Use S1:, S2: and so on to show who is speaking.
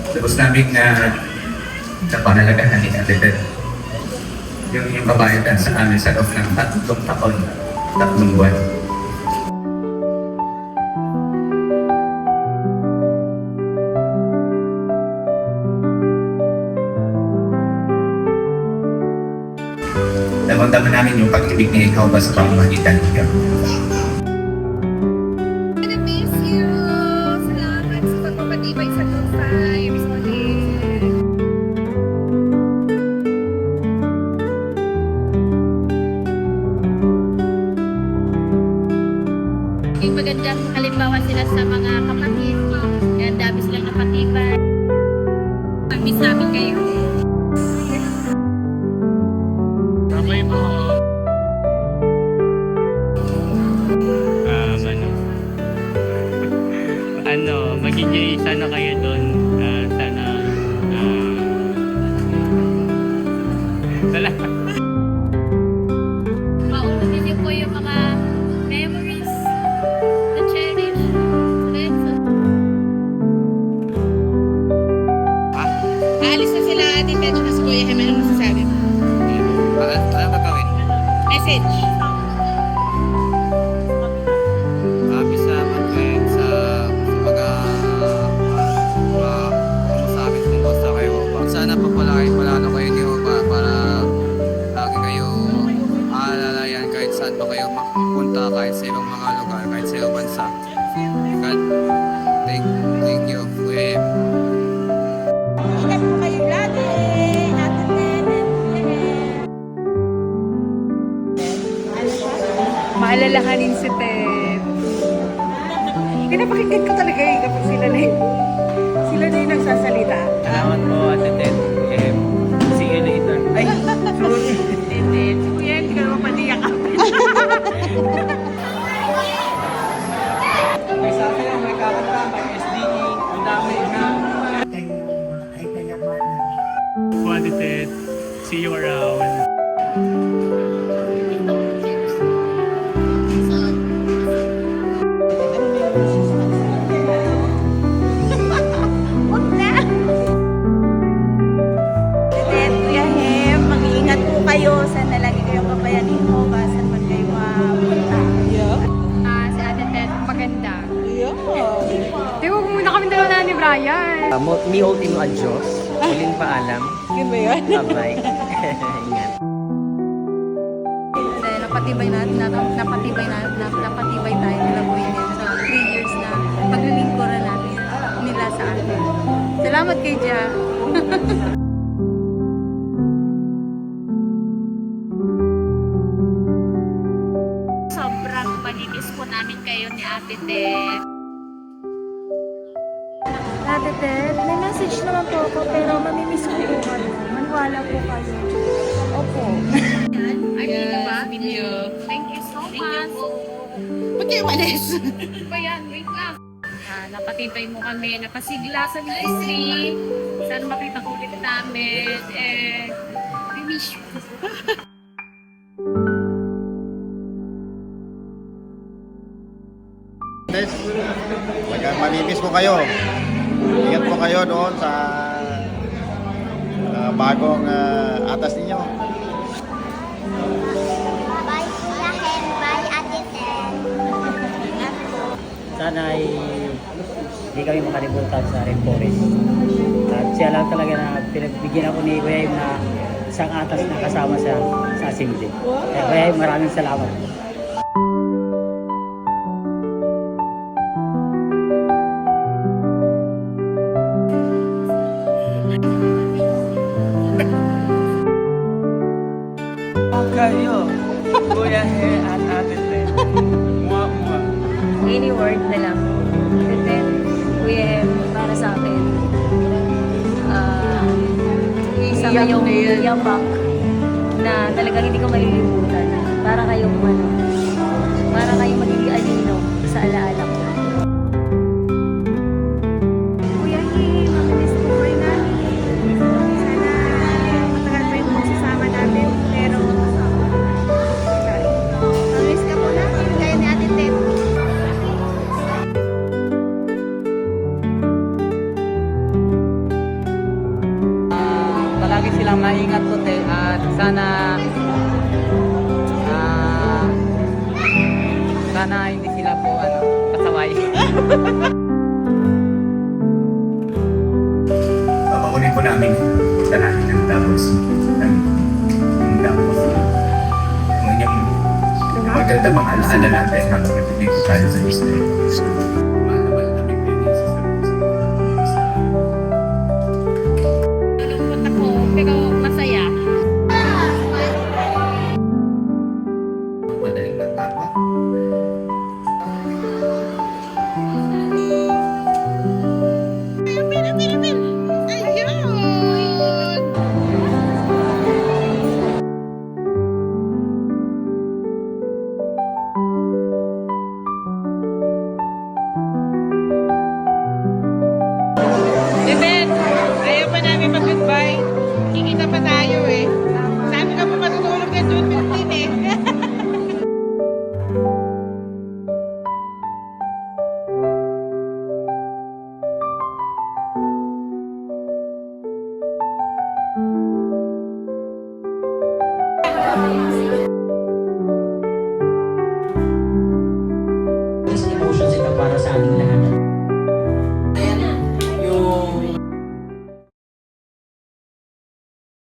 S1: Tapos namin na panalagahan ni Ate Ted. Yung babae tan sa amin sa loob ng 3 taon, 3 buwan. Naramdaman namin yung pag-ibig ni ikaw ba sa pamamagitan niyo.
S2: I miss you. Salamat sa pagpapatibay sa good vibes.
S3: Yung magandang halimbawa sila sa mga kapatid. Kaya dami silang napatibay. Mag-miss namin kayo.
S4: Babay mo. Mag-enjoy sana kayo doon. Sana salamat.
S3: Mauulit niyo po yung mga memories na cherish.
S2: Aalis na sila Ate Ted at si Kuya Hem. Anong masasabi mo?
S1: Ano ba gawin?
S2: Message.
S5: Maraming salamat ngayon sa mga masabi tungkol sa kayo. Sana pagpalaki-palano kayo ni Oba para lagi kayo aalalayan kahit saan pa kayo mapunta, kahit sa ibang mga lugar, kahit sa ibang bansa. God, thank you. Kuya Em.
S2: Ingat po kayo lagi. Ate Ted and maalalahanin si Ted. Pinapakinggan ko talaga kapag sila na yung nagsasalita.
S4: Salamat po, Ate Ted. See you later. Ay, sorry.
S2: Hindi. Si Kuya, hindi ka naman paniyak ako.
S4: May sa akin, may kakanta, may SDE, ang dami na. Po, Ate Ted. See you around.
S2: Huwag na! Ted, Kuya Hem, mag-iingat po kayo. Sana lagi kayong kabayanin mo. Saan man kayo mapunta.
S3: Si Ate Ted, maganda.
S2: Yeah.
S3: Huwag muna kami dalawa na ni Brian.
S6: Mi ultimo adios. Huling paalam.
S2: Yun ba yun?
S6: Bye-bye. Ingat.
S3: Napatibay tayo nila po yun sa 3 years na paglilingkuran natin nila sa atin. Salamat kay Dia. Sobrang manimiss po namin kayo ni Ate Ted.
S7: Ate Ted, may message naman po ako pero mamimiss ko po kayo. Maniwala po kayo. Opo.
S3: Ay, ba? Video. Thank you so much.
S2: Ba't kayo malis?
S3: Ba yan? Wait lang. Napatibay mo kami, napasigla sa ministry. Sana makita ko ulit namin. We miss you.
S5: Mamimiss ko kayo. Ingat po kayo doon sa bagong atas ninyo.
S7: Bye Kuya Hen, bye Ate Ted.
S6: Sana ay hindi kami makalimutan sa Red Forest. At siya lang talaga na pinagbigyan ako ni Kuya Im na isang atas na kasama sa assembly. Kaya Kuya Im, maraming salamat.
S4: Kayo, Kuya He at Ate Ted. Mua.
S7: Any word na lang. And then, Kuya Hem, para sa akin, isa kayong yapak na talagang hindi ko malilimutan. Para kayong magiging alino sa alaala ko.
S2: Kuya Hem, mamimiss po kayo namin. Sana matagal pa yung magsasama namin. Pero, mamimiss ka po namin. Kaya ni Ate Ted.
S4: lagi silang maingat po te at sana hindi sila po pasaway.
S1: Papakunin po namin sa natin ng Davos. Ng Davos. Yung maganda mga alaala natin habang nagpipig tayo sa history. Mahal namin kayo sa service.
S3: Nalungkot ako, pero masaya.
S1: Madaling natawa.
S8: Debet, ayaw pa namin mag-goodbye. Kikita pa tayo eh. Sabi ka pa matutulog na June 15 eh.
S6: Mixed emotions ito para sa aming lahat.